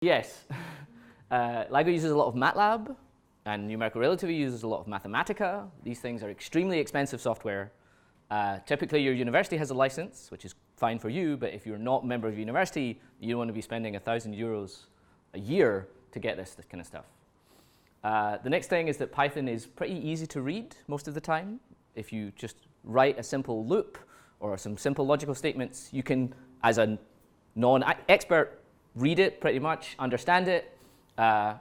Yes. LIGO uses a lot of MATLAB, and numerical relativity uses a lot of Mathematica. These things are extremely expensive software. Typically, your university has a license, which is fine for you, but if you're not a member of a university, you don't want to be spending €1,000 a year to get this kind of stuff. The next thing is that Python is pretty easy to read most of the time. If you just write a simple loop or some simple logical statements, you can, as a non-expert, read it pretty much, understand it.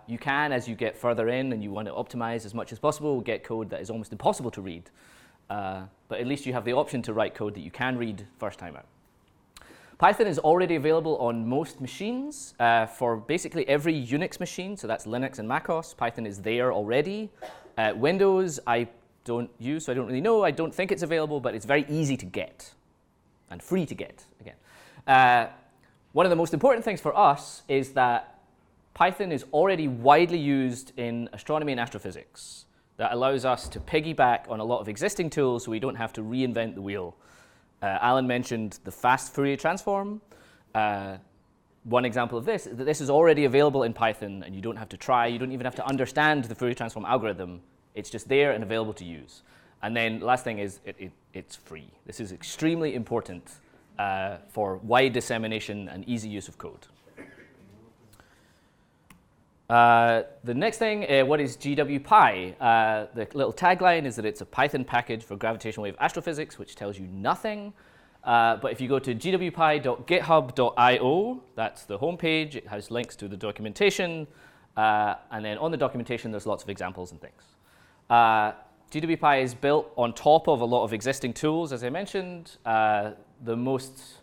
You can, as you get further in and you want to optimize as much as possible, get code that is almost impossible to read. But at least you have the option to write code that you can read first time out. Python is already available on most machines. For basically every Unix machine, so that's Linux and macOS, Python is there already. Windows, I don't use, so I don't really know. I don't think it's available, but it's very easy to get and free to get, again. One of the most important things for us is that Python is already widely used in astronomy and astrophysics. That allows us to piggyback on a lot of existing tools so we don't have to reinvent the wheel. Alan mentioned the fast Fourier transform. One example of this is that this is already available in Python, and you don't have to try, you don't even have to understand the Fourier transform algorithm. It's just there and available to use. And then the last thing is it's free. This is extremely important for wide dissemination and easy use of code. The next thing, what is GWpy? The little tagline is that it's a Python package for gravitational wave astrophysics, which tells you nothing. But if you go to gwpy.github.io, that's the homepage. It has links to the documentation. And then on the documentation, there's lots of examples and things. GWpy is built on top of a lot of existing tools, as I mentioned. The most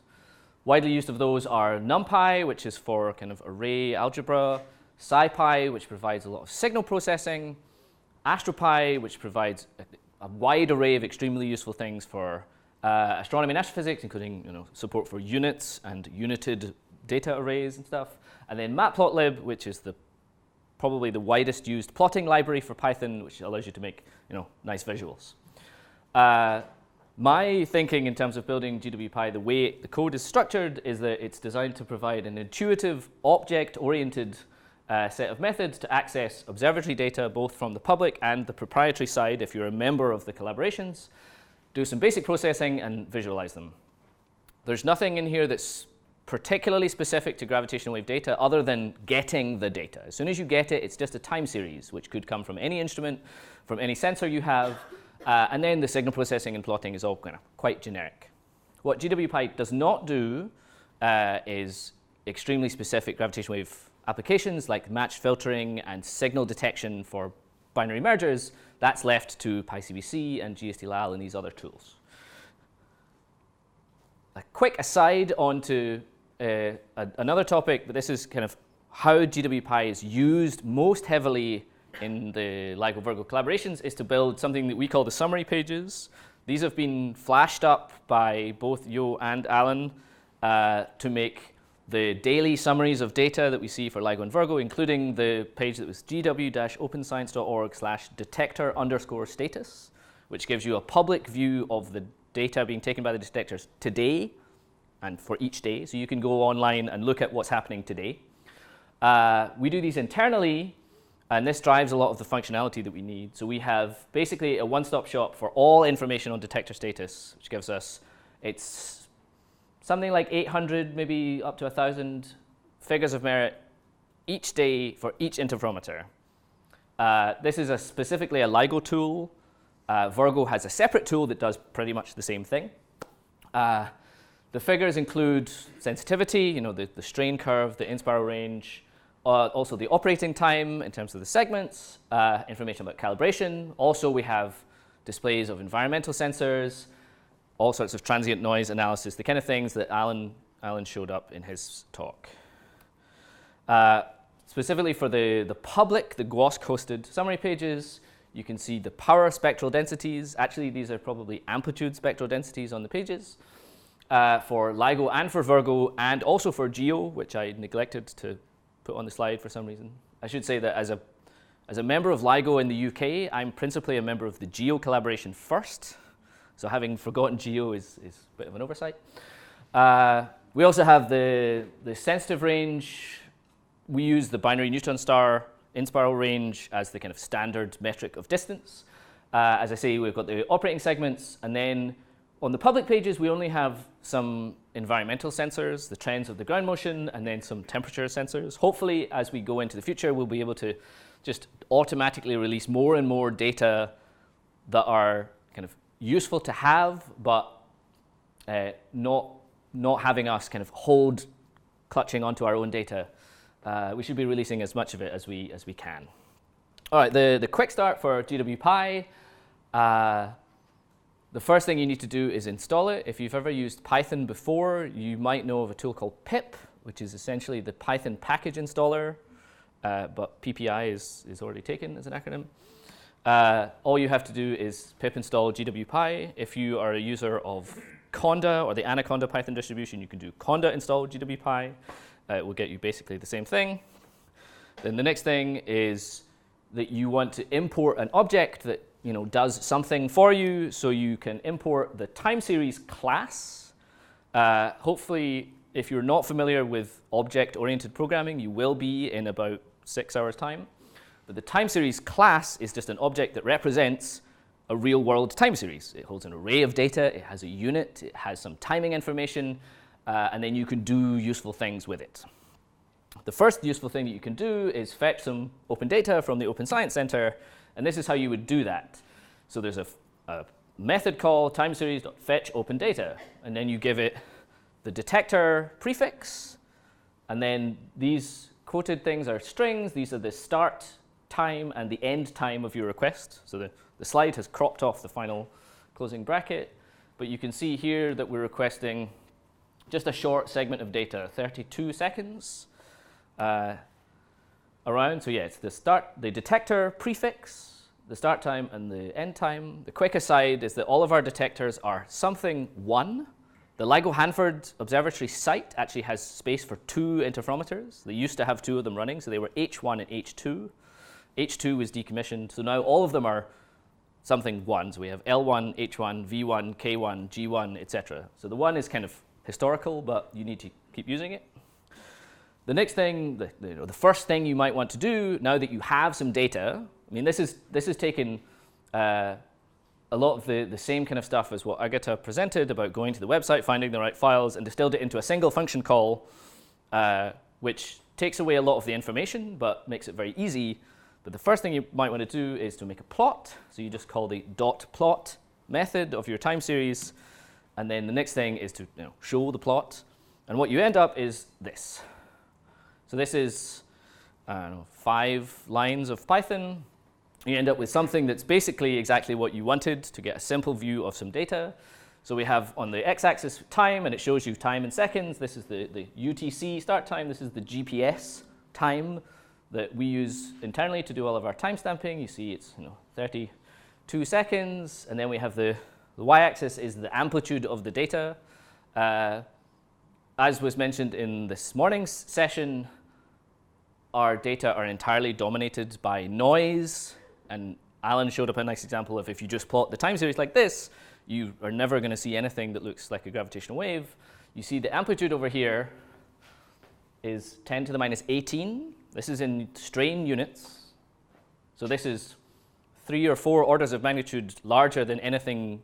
widely used of those are NumPy, which is for kind of array algebra, SciPy, which provides a lot of signal processing, AstroPy, which provides a wide array of extremely useful things for astronomy and astrophysics, including support for units and united data arrays and stuff, and then Matplotlib, which is probably the widest used plotting library for Python, which allows you to make nice visuals. My thinking in terms of building GWpy, the way the code is structured, is that it's designed to provide an intuitive, object-oriented set of methods to access observatory data, both from the public and the proprietary side, if you're a member of the collaborations, do some basic processing, and visualize them. There's nothing in here that's particularly specific to gravitational wave data other than getting the data. As soon as you get it, it's just a time series, which could come from any instrument, from any sensor you have, and then the signal processing and plotting is all quite generic. What GWpy does not do is extremely specific gravitational wave applications like match filtering and signal detection for binary mergers. That's left to PyCBC and GST-LAL and these other tools. A quick aside onto another topic, but this is kind of how GWpy is used most heavily in the LIGO Virgo collaborations, is to build something that we call the summary pages. These have been flashed up by both Yo and Alan to make the daily summaries of data that we see for LIGO and Virgo, including the page that was gw-openscience.org/detector_status, which gives you a public view of the data being taken by the detectors today and for each day. So you can go online and look at what's happening today. We do these internally, and this drives a lot of the functionality that we need. So we have basically a one-stop shop for all information on detector status, which gives us, it's something like 800, maybe up to 1,000 figures of merit each day for each interferometer. This is specifically a LIGO tool. Virgo has a separate tool that does pretty much the same thing. The figures include sensitivity, the strain curve, the inspiral range, also the operating time in terms of the segments, information about calibration. Also, we have displays of environmental sensors, all sorts of transient noise analysis, the kind of things that Alan showed up in his talk. Specifically for the public, the GWOSC-hosted summary pages, you can see the power spectral densities. Actually, these are probably amplitude spectral densities on the pages for LIGO and for Virgo, and also for GEO, which I neglected to put on the slide for some reason. I should say that as a member of LIGO in the UK, I'm principally a member of the GEO collaboration first. So having forgotten GEO is a bit of an oversight. We also have the sensitive range we use the binary neutron star in-spiral range as the kind of standard metric of distance. As I say, we've got the operating segments, and then on the public pages, we only have some environmental sensors, the trends of the ground motion, and then some temperature sensors. Hopefully, as we go into the future, we'll be able to just automatically release more and more data that are kind of useful to have, but not having us kind of clutching onto our own data. We should be releasing as much of it as we can. All right, the quick start for GWpy. The first thing you need to do is install it. If you've ever used Python before, you might know of a tool called pip, which is essentially the Python package installer, but PPI is already taken as an acronym. All you have to do is pip install GWpy. If you are a user of Conda or the Anaconda Python distribution, you can do Conda install GWpy. It will get you basically the same thing. Then the next thing is that you want to import an object that does something for you, so you can import the time series class. Hopefully, if you're not familiar with object-oriented programming, you will be in about 6 hours' time. But the time series class is just an object that represents a real-world time series. It holds an array of data, it has a unit, it has some timing information, and then you can do useful things with it. The first useful thing that you can do is fetch some open data from the Open Science Center, and this is how you would do that. So there's a method call timeseries.fetch open data, and then you give it the detector prefix, and then these quoted things are strings. These are the start time and the end time of your request. So the slide has cropped off the final closing bracket, but you can see here that we're requesting just a short segment of data, 32 seconds around. So yeah, it's the detector prefix, the start time and the end time. The quick aside is that all of our detectors are something 1. The LIGO Hanford Observatory site actually has space for 2 interferometers. They used to have 2 of them running, so they were H1 and H2. H2 was decommissioned, so now all of them are something 1. So we have L1, H1, V1, K1, G1, etc. So the 1 is kind of historical, but you need to keep using it. The next thing, the first thing you might want to do now that you have some data, I mean, this is taken a lot of the same kind of stuff as what Agata presented about going to the website, finding the right files, and distilled it into a single function call, which takes away a lot of the information, but makes it very easy. But the first thing you might want to do is to make a plot. So you just call the .plot method of your time series, and then the next thing is to show the plot. And what you end up is this. So this is 5 lines of Python. You end up with something that's basically exactly what you wanted to get a simple view of some data. So we have on the x-axis time, and it shows you time in seconds. This is the UTC start time. This is the GPS time that we use internally to do all of our timestamping. You see it's 32 seconds. And then we have the y-axis is the amplitude of the data. As was mentioned in this morning's session, our data are entirely dominated by noise. And Alan showed up a nice example of if you just plot the time series like this, you are never going to see anything that looks like a gravitational wave. You see the amplitude over here is 10 to the minus 18. This is in strain units. So this is 3 or 4 orders of magnitude larger than anything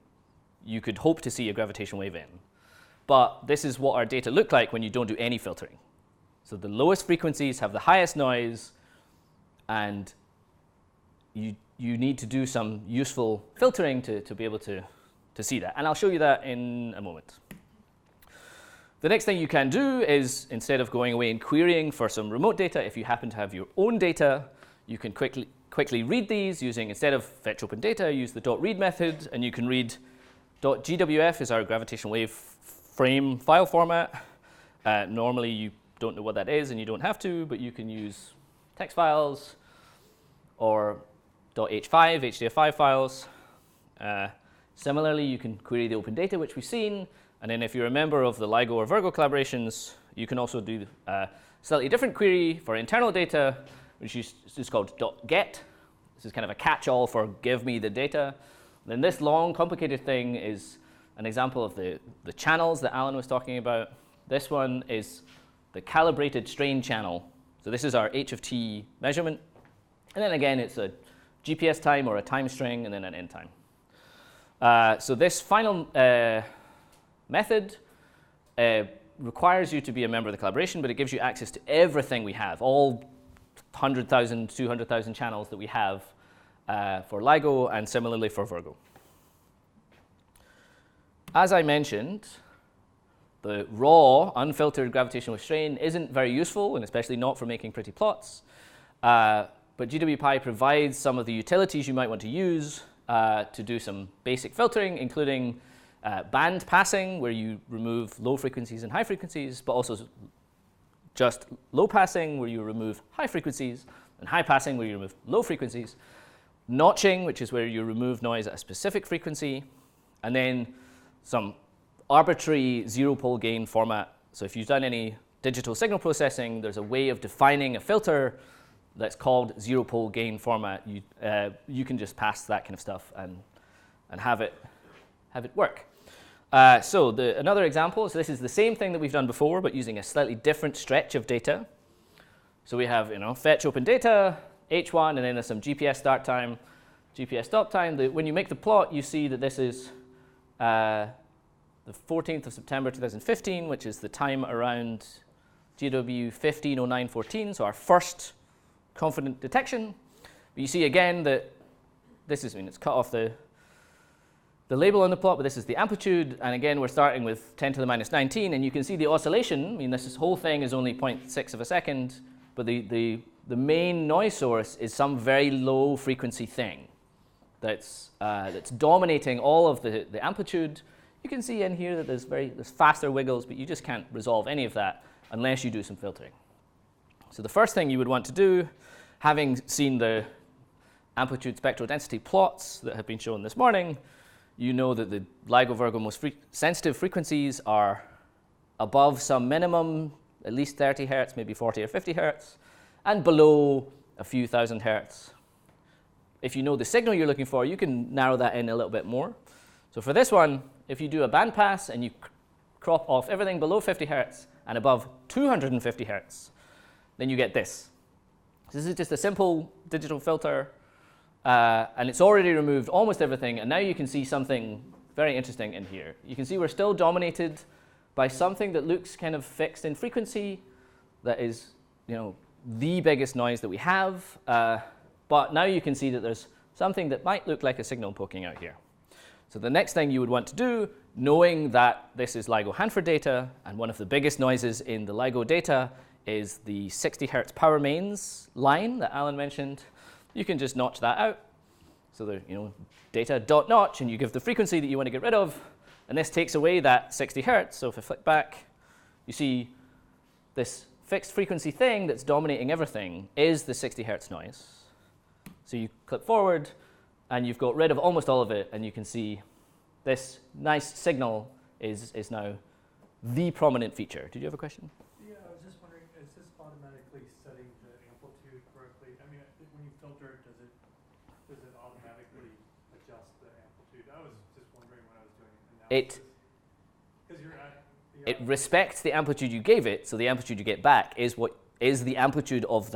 you could hope to see a gravitational wave in. But this is what our data look like when you don't do any filtering. So the lowest frequencies have the highest noise, and you need to do some useful filtering to be able to see that. And I'll show you that in a moment. The next thing you can do is, instead of going away and querying for some remote data, if you happen to have your own data, you can quickly read these using, instead of fetch open data, use the .read method, and you can read .gwf is our gravitational wave frame file format. Normally you don't know what that is and you don't have to, but you can use text files or .h5, HDF5 files. Similarly, you can query the open data, which we've seen, and then if you're a member of the LIGO or Virgo collaborations, you can also do a slightly different query for internal data, which is called .get. This is kind of a catch-all for give me the data. Then this long, complicated thing is an example of the channels that Alan was talking about. This one is the calibrated strain channel. So this is our HFT measurement. And then again, it's a GPS time or a time string, and then an end time. So this final method requires you to be a member of the collaboration, but it gives you access to everything we have, all 100,000, 200,000 channels that we have for LIGO, and similarly for Virgo. As I mentioned, the raw, unfiltered gravitational strain isn't very useful, and especially not for making pretty plots. But GWpy provides some of the utilities you might want to use to do some basic filtering, including band passing, where you remove low frequencies and high frequencies, but also just low passing, where you remove high frequencies, and high passing, where you remove low frequencies. Notching, which is where you remove noise at a specific frequency, and then some arbitrary zero-pole gain format. So if you've done any digital signal processing, there's a way of defining a filter that's called zero-pole gain format. You can just pass that kind of stuff and have it work. So another example, so this is the same thing that we've done before, but using a slightly different stretch of data. So we have, fetch open data, H1, and then there's some GPS start time, GPS stop time. When you make the plot, you see that this is the 14th of September 2015, which is the time around GW 150914, so our first confident detection. But you see again that this is, it's cut off the label on the plot, but this is the amplitude, and again we're starting with 10 to the minus 19, and you can see the oscillation. This whole thing is only 0.6 of a second, but the main noise source is some very low frequency thing that's dominating all of the amplitude. You can see in here that there's faster wiggles, but you just can't resolve any of that unless you do some filtering. So the first thing you would want to do, having seen the amplitude spectral density plots that have been shown this morning, you know that the LIGO Virgo most sensitive frequencies are above some minimum, at least 30 hertz, maybe 40 or 50 hertz, and below a few thousand hertz. If you know the signal you're looking for, you can narrow that in a little bit more. So for this one, if you do a band pass and you crop off everything below 50 hertz and above 250 hertz, then you get this. This is just a simple digital filter, and it's already removed almost everything, and now you can see something very interesting in here. You can see we're still dominated by something that looks kind of fixed in frequency, that is, the biggest noise that we have, but now you can see that there's something that might look like a signal poking out here. So the next thing you would want to do, knowing that this is LIGO Hanford data, and one of the biggest noises in the LIGO data is the 60 hertz power mains line that Alan mentioned, you can just notch that out. So the data dot notch, and you give the frequency that you want to get rid of, and this takes away that 60 hertz. So if I flick back, you see this fixed frequency thing that's dominating everything is the 60 hertz noise. So you click forward, and you've got rid of almost all of it, and you can see this nice signal is now the prominent feature. Did you have a question? Yeah, I was just wondering, is this automatically setting the amplitude correctly? I mean, when you filter it, does it automatically adjust the amplitude? I was just wondering when I was doing analysis. It respects the amplitude you gave it, so the amplitude you get back is what is the amplitude of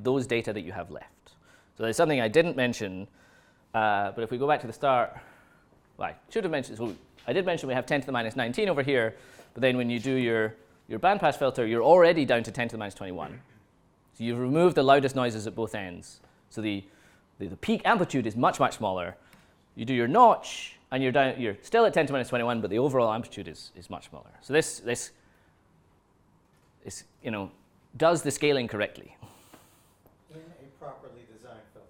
those data that you have left. So there's something I didn't mention, but if we go back to the start, well, I should have mentioned, so I did mention we have 10 to the minus 19 over here, but then when you do your bandpass filter, you're already down to 10 to the minus 21. So you've removed the loudest noises at both ends. So the peak amplitude is much, much smaller. You do your notch, and you're still at 10 to minus 21, but the overall amplitude is much smaller. So this is, does the scaling correctly. In a properly designed filter.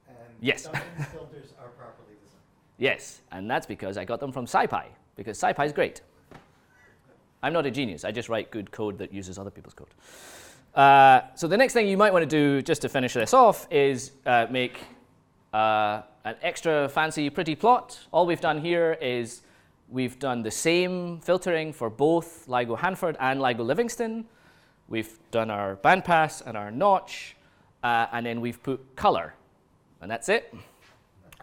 And yes. Duncan's filters are properly designed. Yes, and that's because I got them from SciPy, because SciPy is great. I'm not a genius. I just write good code that uses other people's code. So the next thing you might want to do, just to finish this off, is make an extra fancy pretty plot. All we've done here is we've done the same filtering for both LIGO Hanford and LIGO Livingston. We've done our bandpass and our notch, and then we've put color, and that's it.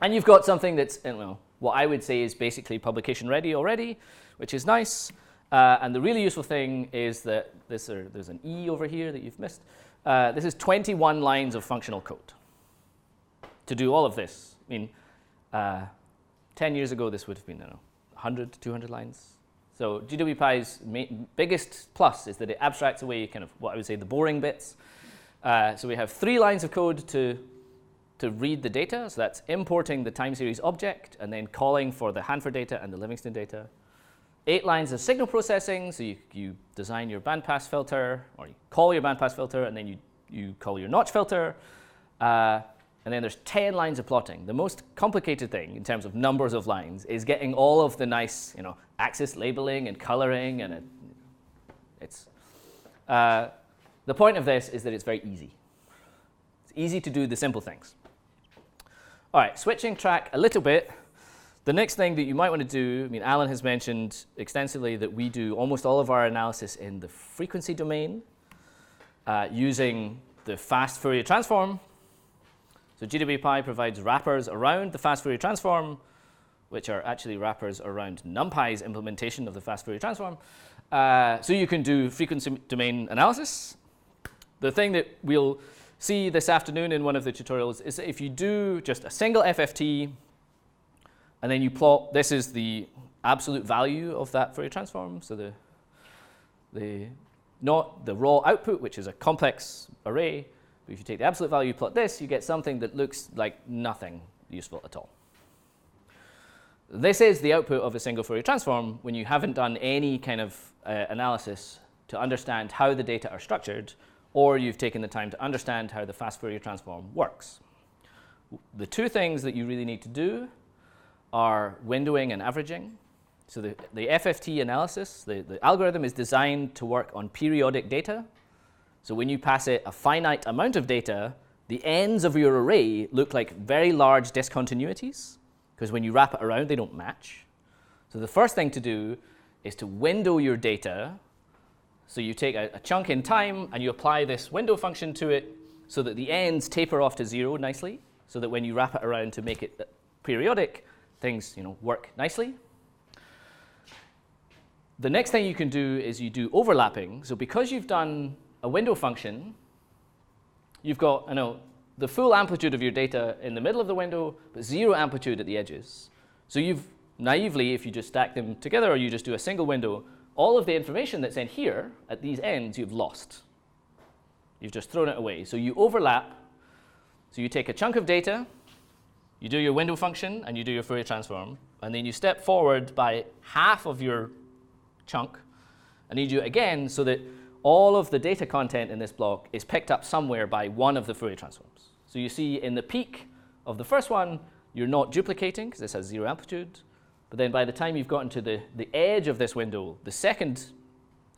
And you've got something that's, what I would say is basically publication ready already, which is nice. And the really useful thing is that there's an E over here that you've missed. This is 21 lines of functional code to do all of this. I mean, 10 years ago, this would have been, 100, 200 lines. So GWPy's biggest plus is that it abstracts away kind of what I would say the boring bits. So we have 3 lines of code to read the data. So that's importing the time series object and then calling for the Hanford data and the Livingston data. 8 lines of signal processing. So you design your bandpass filter, or you call your bandpass filter, and then you call your notch filter. And then there's 10 lines of plotting. The most complicated thing in terms of numbers of lines is getting all of the nice, axis labeling and coloring, and it's. The point of this is that it's very easy. It's easy to do the simple things. All right, switching track a little bit. The next thing that you might want to do, Alan has mentioned extensively that we do almost all of our analysis in the frequency domain using the fast Fourier transform. So GWpy provides wrappers around the fast Fourier transform, which are actually wrappers around NumPy's implementation of the fast Fourier transform. So you can do frequency domain analysis. The thing that we'll see this afternoon in one of the tutorials is that if you do just a single FFT, and then you plot, this is the absolute value of that Fourier transform, so not the raw output, which is a complex array. But if you take the absolute value, you plot this, you get something that looks like nothing useful at all. This is the output of a single Fourier transform when you haven't done any kind of analysis to understand how the data are structured, or you've taken the time to understand how the fast Fourier transform works. The 2 things that you really need to do are windowing and averaging. So the FFT analysis, the algorithm is designed to work on periodic data. So when you pass it a finite amount of data, the ends of your array look like very large discontinuities, because when you wrap it around, they don't match. So the first thing to do is to window your data. So you take a chunk in time, and you apply this window function to it so that the ends taper off to 0 nicely, so that when you wrap it around to make it periodic, things work nicely. The next thing you can do is you do overlapping. So because you've done a window function, you've got the full amplitude of your data in the middle of the window, but 0 amplitude at the edges. So you've naively, if you just stack them together or you just do a single window, all of the information that's in here at these ends you've lost. You've just thrown it away. So you overlap. So you take a chunk of data, you do your window function, and you do your Fourier transform, and then you step forward by half of your chunk, and you do it again so that all of the data content in this block is picked up somewhere by one of the Fourier transforms. So you see in the peak of the first one, you're not duplicating because this has 0 amplitude. But then by the time you've gotten to the edge of this window, the second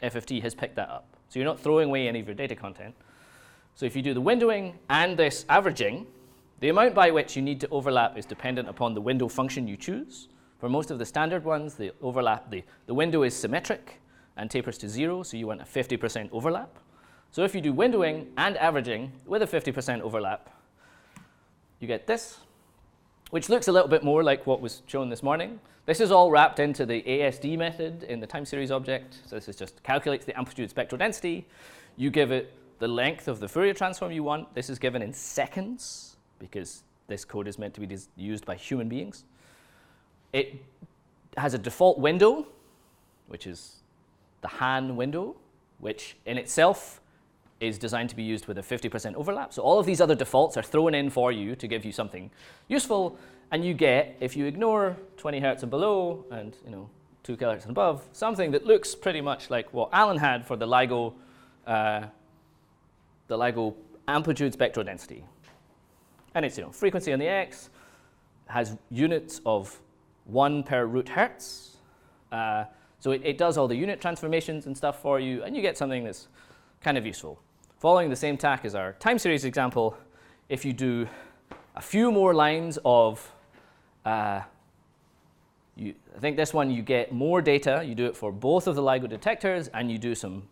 FFT has picked that up. So you're not throwing away any of your data content. So if you do the windowing and this averaging, the amount by which you need to overlap is dependent upon the window function you choose. For most of the standard ones, the window is symmetric and tapers to 0, so you want a 50% overlap. So if you do windowing and averaging with a 50% overlap, you get this, which looks a little bit more like what was shown this morning. This is all wrapped into the ASD method in the time series object. So this is just calculates the amplitude spectral density. You give it the length of the Fourier transform you want. This is given in seconds because this code is meant to be used by human beings. It has a default window, which is the Han window, which in itself is designed to be used with a 50% overlap. So all of these other defaults are thrown in for you to give you something useful, and you get, if you ignore 20 hertz and below and 2 kilohertz and above, something that looks pretty much like what Alan had for the LIGO amplitude spectral density. And it's frequency on the x, has units of 1 per root hertz. So it does all the unit transformations and stuff for you, and you get something that's kind of useful. Following the same tack as our time series example, if you do a few more lines of, I think this one you get more data, you do it for both of the LIGO detectors, and you do some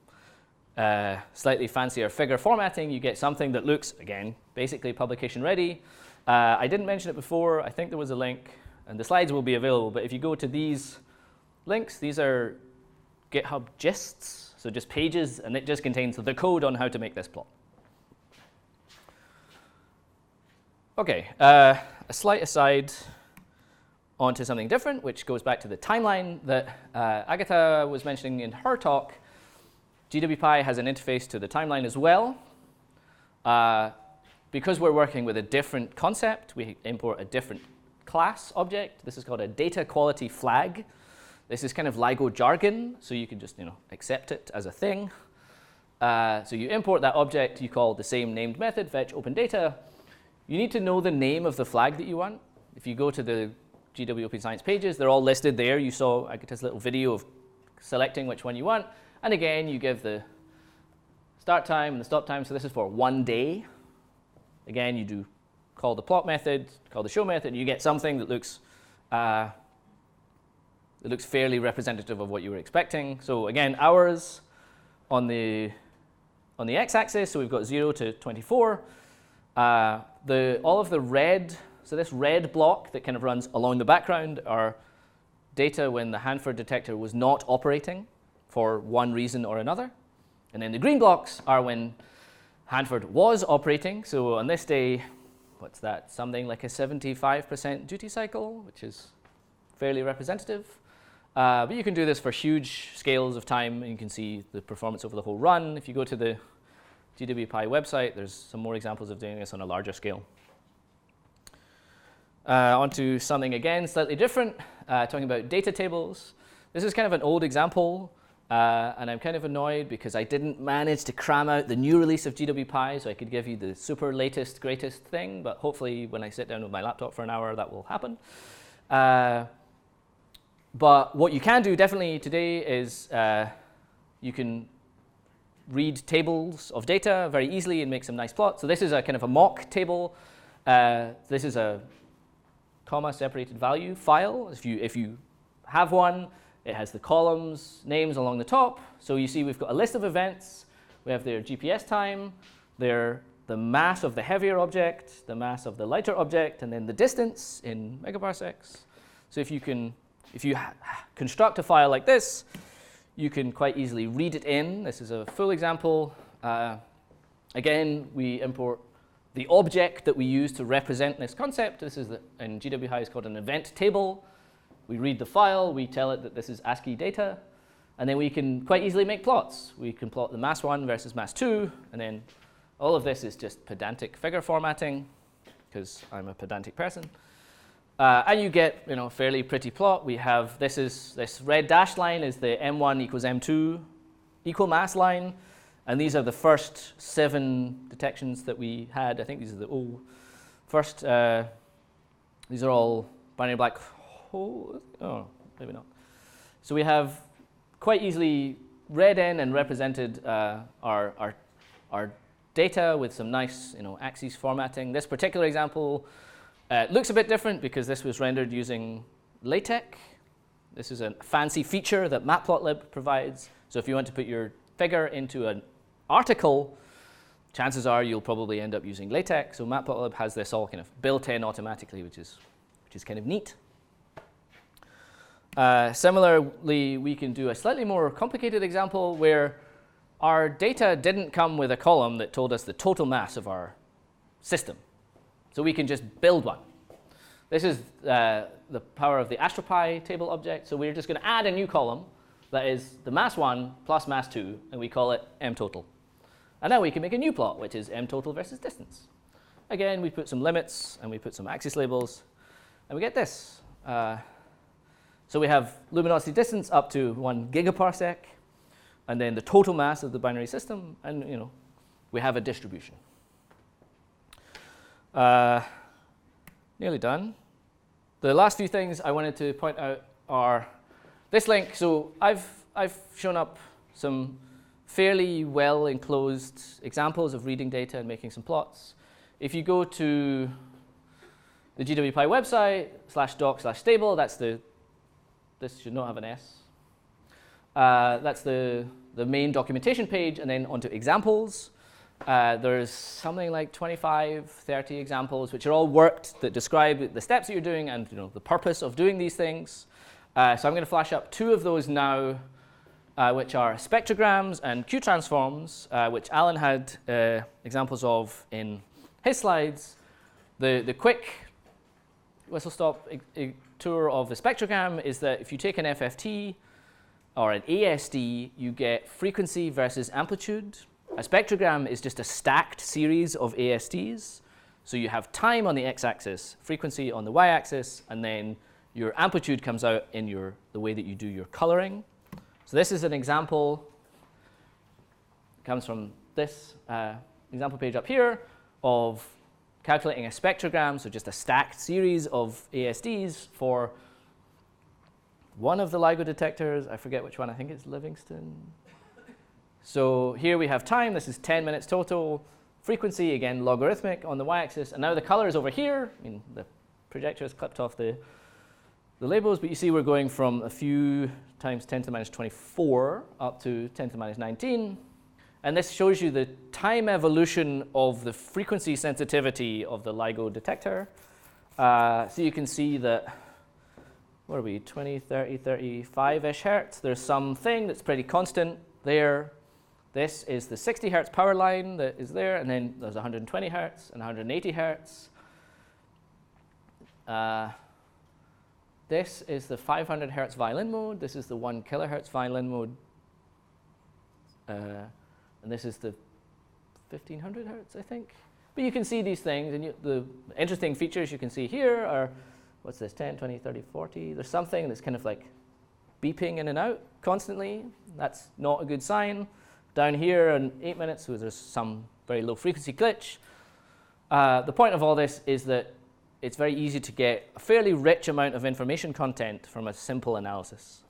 slightly fancier figure formatting, you get something that looks, again, basically publication ready. I didn't mention it before, I think there was a link, and the slides will be available, but if you go to these links, these are GitHub gists, so just pages, and it just contains the code on how to make this plot. Okay, a slight aside onto something different, which goes back to the timeline that Agatha was mentioning in her talk. GWpy has an interface to the timeline as well. Because we're working with a different concept, we import a different class object. This is called a data quality flag. This is kind of LIGO jargon, so you can just accept it as a thing. So you import that object, you call the same named method, fetch open data. You need to know the name of the flag that you want. If you go to the GWP science pages, they're all listed there. You saw Agatha's little video of selecting which one you want. And again, you give the start time and the stop time. So this is for 1 day. Again, you do call the plot method, call the show method, and you get something that looks fairly representative of what you were expecting. So again, hours on the x-axis. So we've got 0 to 24. All of the red, so this red block that kind of runs along the background are data when the Hanford detector was not operating for one reason or another. And then the green blocks are when Hanford was operating. So on this day, what's that? Something like a 75% duty cycle, which is fairly representative. But you can do this for huge scales of time, and you can see the performance over the whole run. If you go to the GWPI website, there's some more examples of doing this on a larger scale. Onto something again slightly different, talking about data tables. This is kind of an old example, and I'm kind of annoyed because I didn't manage to cram out the new release of GWPy so I could give you the super latest, greatest thing, but hopefully when I sit down with my laptop for an hour, that will happen. But what you can do definitely today is you can read tables of data very easily and make some nice plots. So this is a kind of a mock table. This is a comma-separated value file. If you have one, it has the columns, names along the top. So you see we've got a list of events. We have their GPS time, the mass of the heavier object, the mass of the lighter object, and then the distance in megaparsecs. So if you construct a file like this, you can quite easily read it in. This is a full example. Again, we import the object that we use to represent this concept. This is in GWPy is called an event table. We read the file, we tell it that this is ASCII data, and then we can quite easily make plots. We can plot the mass 1 versus mass 2, and then all of this is just pedantic figure formatting, because I'm a pedantic person. And you get a fairly pretty plot. We have this red dashed line is the M1 equals M2 equal mass line, and these are the first 7 detections that we had. I think these are the first. These are all binary black hole. Oh, maybe not. So we have quite easily read in and represented our data with some nice axes formatting. This particular example looks a bit different because this was rendered using LaTeX. This is a fancy feature that Matplotlib provides. So if you want to put your figure into an article, chances are you'll probably end up using LaTeX. So Matplotlib has this all kind of built in automatically, which is kind of neat. Similarly, we can do a slightly more complicated example where our data didn't come with a column that told us the total mass of our system. So we can just build one. This is the power of the AstroPy table object. So we're just going to add a new column that is the mass 1 plus mass 2, and we call it mtotal. And now we can make a new plot, which is mtotal versus distance. Again, we put some limits, and we put some axis labels, and we get this. So we have luminosity distance up to 1 gigaparsec, and then the total mass of the binary system, and we have a distribution. Nearly done. The last few things I wanted to point out are this link. So I've shown up some fairly well enclosed examples of reading data and making some plots. If you go to the GWPy website /doc/stable, this should not have an S. That's the main documentation page, and then onto examples. There's something like 25, 30 examples, which are all worked that describe the steps that you're doing and the purpose of doing these things. So I'm going to flash up 2 of those now which are spectrograms and Q transforms, which Alan had examples of in his slides. The quick whistle-stop tour of the spectrogram is that if you take an FFT or an ASD, you get frequency versus amplitude. A spectrogram is just a stacked series of ASDs. So you have time on the x-axis, frequency on the y-axis, and then your amplitude comes out in the way that you do your coloring. So this is an example, comes from this example page up here, of calculating a spectrogram, so just a stacked series of ASDs for one of the LIGO detectors. I forget which one, I think it's Livingston. So here we have time, this is 10 minutes total. Frequency, again, logarithmic on the y-axis. And now the color is over here. I mean, the projector has clipped off the labels, but you see we're going from a few times 10 to the minus 24 up to 10 to the minus 19. And this shows you the time evolution of the frequency sensitivity of the LIGO detector. So you can see that, what are we, 20, 30, 35-ish hertz. There's something that's pretty constant there. This is the 60 hertz power line that is there, and then there's 120 hertz and 180 hertz. This is the 500 hertz violin mode. This is the 1 kilohertz violin mode. And this is the 1500 hertz, I think. But you can see these things, and the interesting features you can see here are, what's this, 10, 20, 30, 40? There's something that's kind of like beeping in and out constantly. That's not a good sign. Down here in 8 minutes, so there's some very low frequency glitch. The point of all this is that it's very easy to get a fairly rich amount of information content from a simple analysis.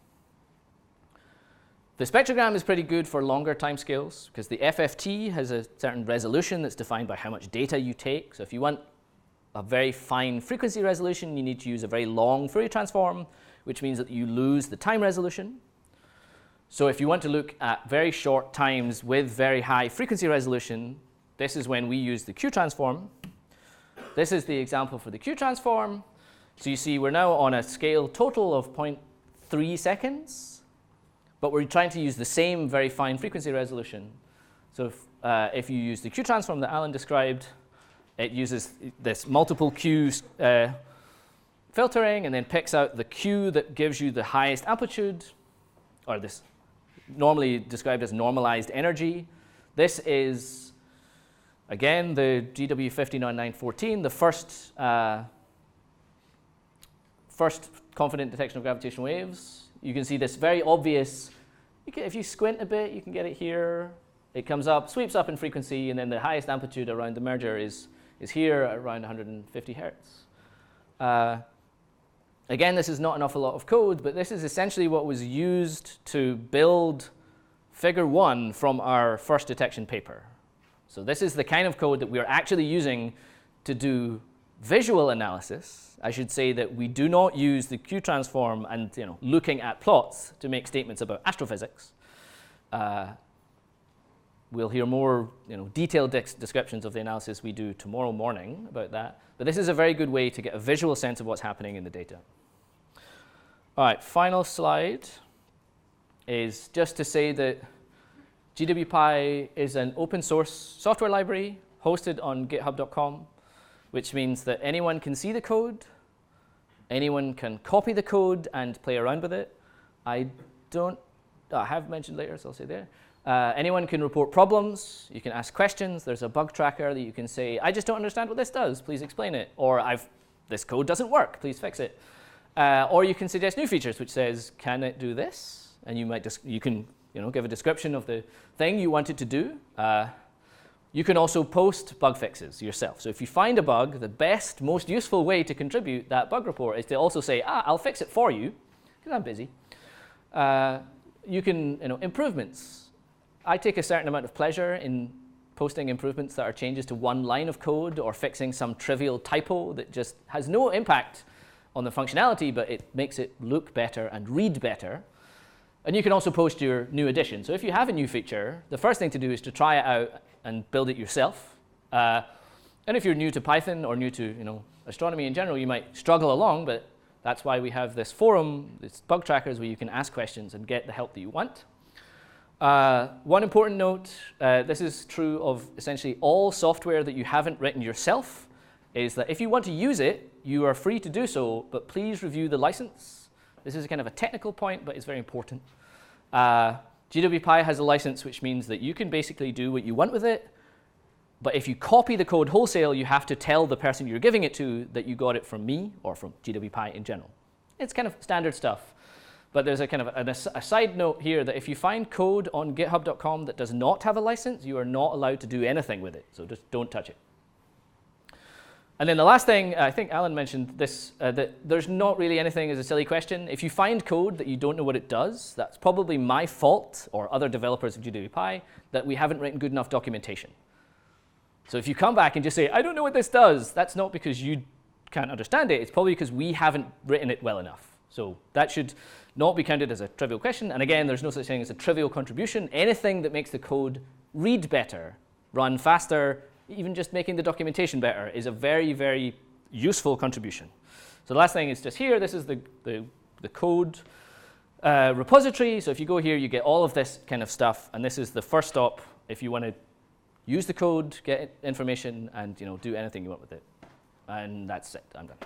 The spectrogram is pretty good for longer timescales because the FFT has a certain resolution that's defined by how much data you take. So if you want a very fine frequency resolution, you need to use a very long Fourier transform, which means that you lose the time resolution. So if you want to look at very short times with very high frequency resolution, this is when we use the Q transform. This is the example for the Q transform. So you see we're now on a scale total of 0.3 seconds, but we're trying to use the same very fine frequency resolution. So if you use the Q transform that Alan described, it uses this multiple Q filtering and then picks out the Q that gives you the highest amplitude, or this normally described as normalized energy. This is, again, the GW5914, the first confident detection of gravitational waves. You can see this very obvious, if you squint a bit, you can get it here. It comes up, sweeps up in frequency, and then the highest amplitude around the merger is here at around 150 hertz. Again, this is not an awful lot of code, but this is essentially what was used to build figure 1 from our first detection paper. So this is the kind of code that we are actually using to do visual analysis. I should say that we do not use the Q transform and looking at plots to make statements about astrophysics. We'll hear more detailed descriptions of the analysis we do tomorrow morning about that. But this is a very good way to get a visual sense of what's happening in the data. All right, final slide is just to say that GWpy is an open source software library hosted on github.com, which means that anyone can see the code, anyone can copy the code and play around with it. I have mentioned later, so I'll say there. Anyone can report problems, you can ask questions, there's a bug tracker that you can say, I just don't understand what this does, please explain it. Or this code doesn't work, please fix it. Or you can suggest new features which says, can it do this? And you can give a description of the thing you want it to do. You can also post bug fixes yourself. So if you find a bug, the best, most useful way to contribute that bug report is to also say, I'll fix it for you, because I'm busy. You can, improvements. I take a certain amount of pleasure in posting improvements that are changes to one line of code or fixing some trivial typo that just has no impact on the functionality, but it makes it look better and read better. And you can also post your new addition. So if you have a new feature, the first thing to do is to try it out and build it yourself. And if you're new to Python or new to astronomy in general, you might struggle along, but that's why we have this forum, this bug trackers, where you can ask questions and get the help that you want. One important note, this is true of essentially all software that you haven't written yourself, is that if you want to use it, you are free to do so, but please review the license. This is kind of a technical point, but it's very important. GWPy has a license, which means that you can basically do what you want with it, but if you copy the code wholesale, you have to tell the person you're giving it to that you got it from me or from GWPy in general. It's kind of standard stuff. But there's a kind of a side note here that if you find code on github.com that does not have a license, you are not allowed to do anything with it. So just don't touch it. And then the last thing, I think Alan mentioned this, that there's not really anything as a silly question. If you find code that you don't know what it does, that's probably my fault or other developers of GWPy that we haven't written good enough documentation. So if you come back and just say, I don't know what this does, that's not because you can't understand it. It's probably because we haven't written it well enough. So that should not be counted as a trivial question. And again, there's no such thing as a trivial contribution. Anything that makes the code read better, run faster, even just making the documentation better is a very, very useful contribution. So the last thing is just here. This is the code repository. So if you go here, you get all of this kind of stuff. And this is the first stop if you want to use the code, get information, and do anything you want with it. And that's it. I'm done.